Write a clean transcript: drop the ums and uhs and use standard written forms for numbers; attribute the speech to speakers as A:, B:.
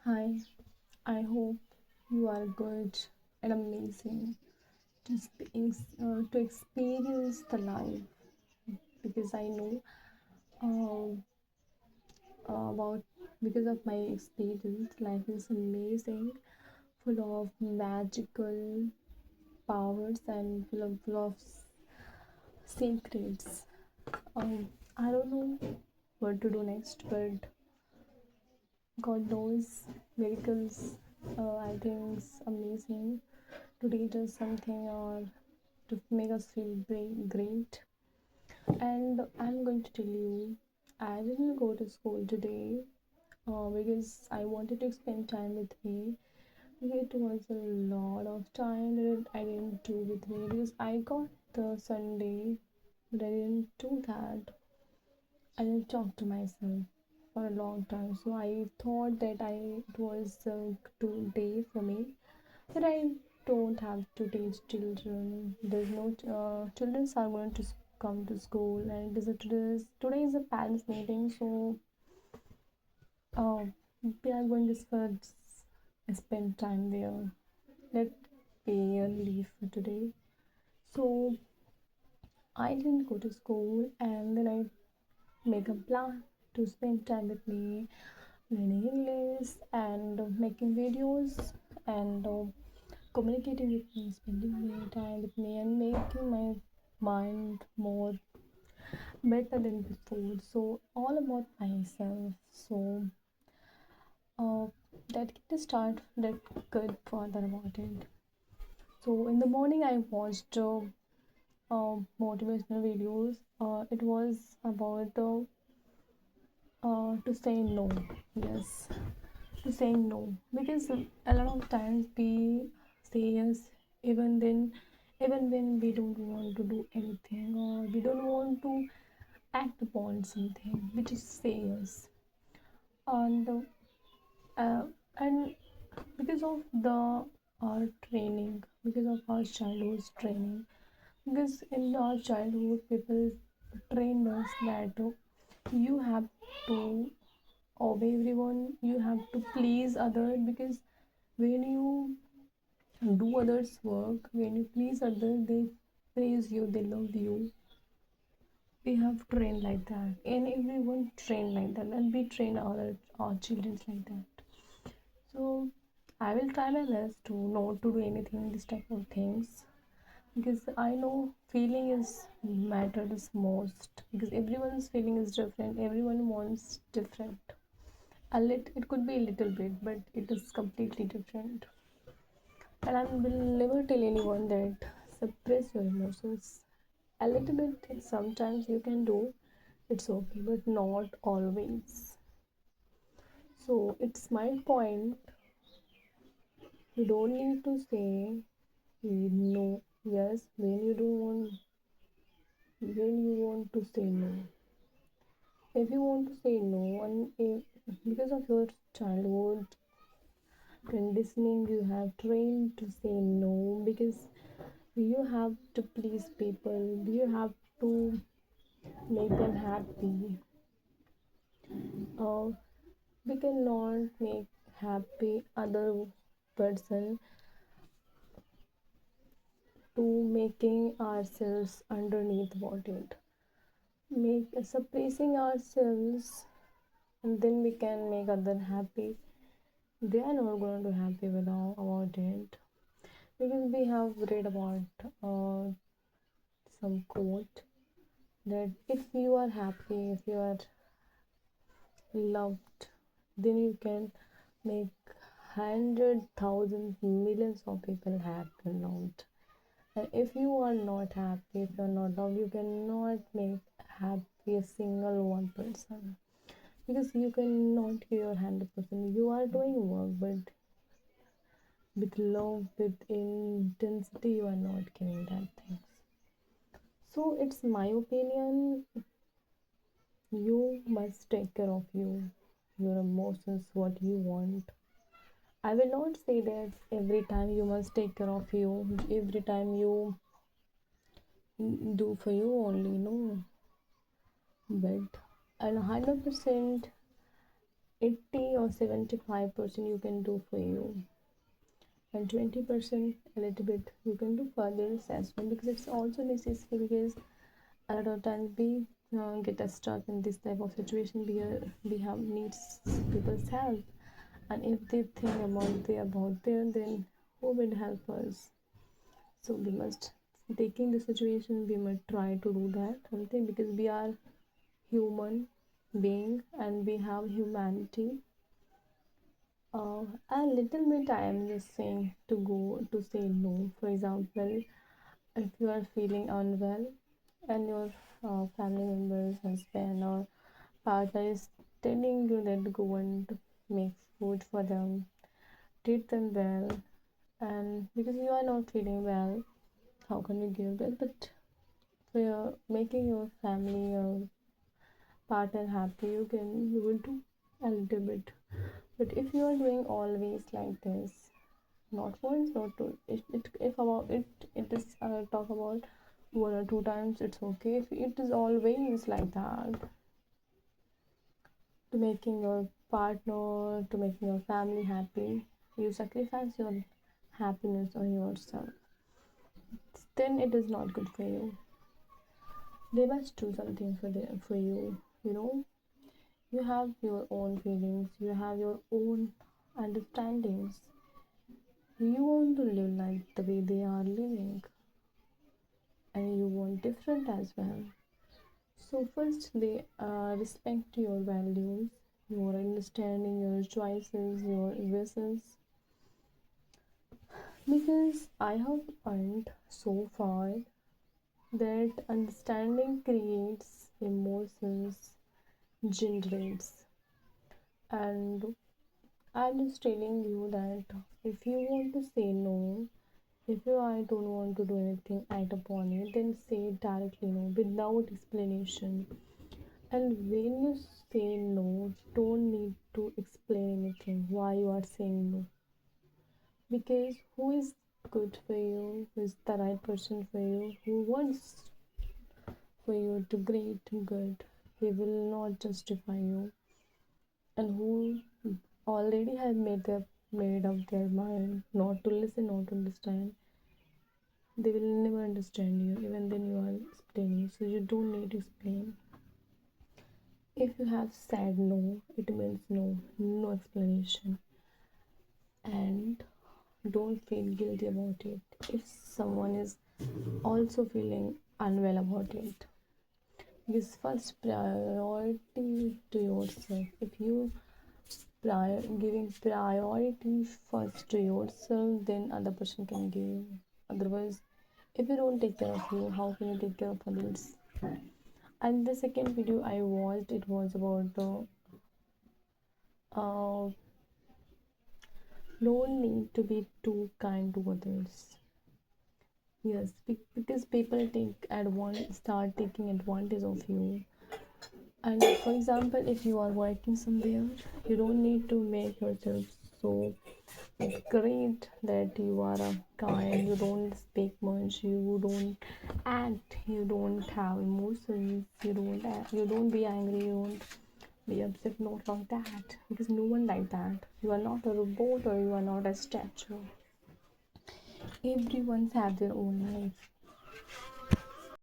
A: Hi, I hope you are good and amazing to experience the life because I know uh, about because of my experience, life is amazing, full of magical powers and full of secrets. I don't know what to do next, but God knows miracles. I think it's amazing to teach us something or to make us feel great. And I'm going to tell you, I didn't go to school today because I wanted to spend time with me. It was a lot of time that I didn't do with me because I got the Sunday, but I didn't do that. I didn't talk to myself for a long time. So I thought that it was a good day for me. But I don't have to teach children. There's no children are going to come to school, and today is a parents meeting. So uh, we are going to spend time there. Let be a leave for today. So I didn't go to school, and then I make a plan to spend time with me learning English and making videos and communicating with me, spending my time with me, and making my mind more better than before. So, all about myself. So, uh, that get to start that good further about it. So, in the morning, I watched motivational videos. It was about to say no. Yes, to saying no because a lot of times we say yes even then even when we don't want to do anything or we don't want to act upon something we just say yes and uh, and because of the our training because of our childhood training because in our childhood people trained us that you have to obey everyone you have to please others because when you do others work when you please others they praise you they love you we have trained like that and everyone trained like that and we train our children like that so I will try my best to not to do anything this type of things because I know feeling is matters most because everyone's feeling is different everyone wants different it could be a little bit but it is completely different and I will never tell anyone that suppress your emotions. A little bit, sometimes you can do, it's okay, but not always. So it's my point. You don't need to say no, yes, when you want to say no. If you want to say no, and if, because of your childhood conditioning, you have trained to say no because you have to please people, you have to make them happy. Uh, we cannot make happy other person to making ourselves underneath about it. Make suppressing ourselves and then we can make other happy. They are not going to happy without about it because we have read about uh, some quote that if you are happy, if you are loved, then you can make 100,000 millions of people happy and loved. And if you are not happy, if you are not loved, you cannot make happy a single one person because you cannot give your 100%. You are doing work, but with love, with intensity, you are not giving that things. So it's my opinion. You must take care of your emotions, what you want. I will not say that every time you must take care of you, every time you do for you only, no. But and 100% 80 or 75% you can do for you, and 20% a little bit you can do for others as well, because it's also necessary. Because a lot of times we get us stuck in this type of situation where we have needs people's help, and if they think about them, then who will help us? So we must, taking the situation, we must try to do that something, because we are human being and we have humanity. A little bit I am just saying to go to say no. For example, if you are feeling unwell and your family members, husband or partner is telling you that go and make food for them, treat them well, and because you are not feeling well, how can you give that? But for your, making your family or partner happy, you will do a little bit. But if you are doing always like this, not once, not two, if about it is talk about 1 or 2 times, it's okay. If it is always like that, to making your partner, to making your family happy, you sacrifice your happiness on yourself, then it is not good for you. They must do something for you, you know. You have your own feelings, you have your own understandings. You want to live like the way they are living, and you want different as well. So first, they respect your values, your understanding, your choices, your wishes. Because I have learned so far that understanding creates emotions, generates, and I'm just telling you that if you want to say no, if you I don't want to do anything act upon it, then say directly no without explanation. And when you say no, don't need to explain anything why you are saying no. Because who is good for you, who is the right person for you, who wants for you to great good, he will not justify you. And who already have made up their mind not to listen, not to understand, they will never understand you even then you are explaining. So you don't need to explain. If you have said no, it means no, no explanation. And don't feel guilty about it if someone is also feeling unwell about it. Because first priority to yourself. If you giving priority first to yourself, then other person can give. Otherwise, if you don't take care of you, how can you take care of others? And the second video I watched, it was about the don't need to be too kind to others. Yes, because people start taking advantage of you. And for example, if you are working somewhere, you don't need to make yourself so great that you are a kind, you don't speak much, you don't act, you don't have emotions, you don't be angry, you don't be upset, not like that. Because no one like that. You are not a robot or you are not a statue. Everyone's have their own life.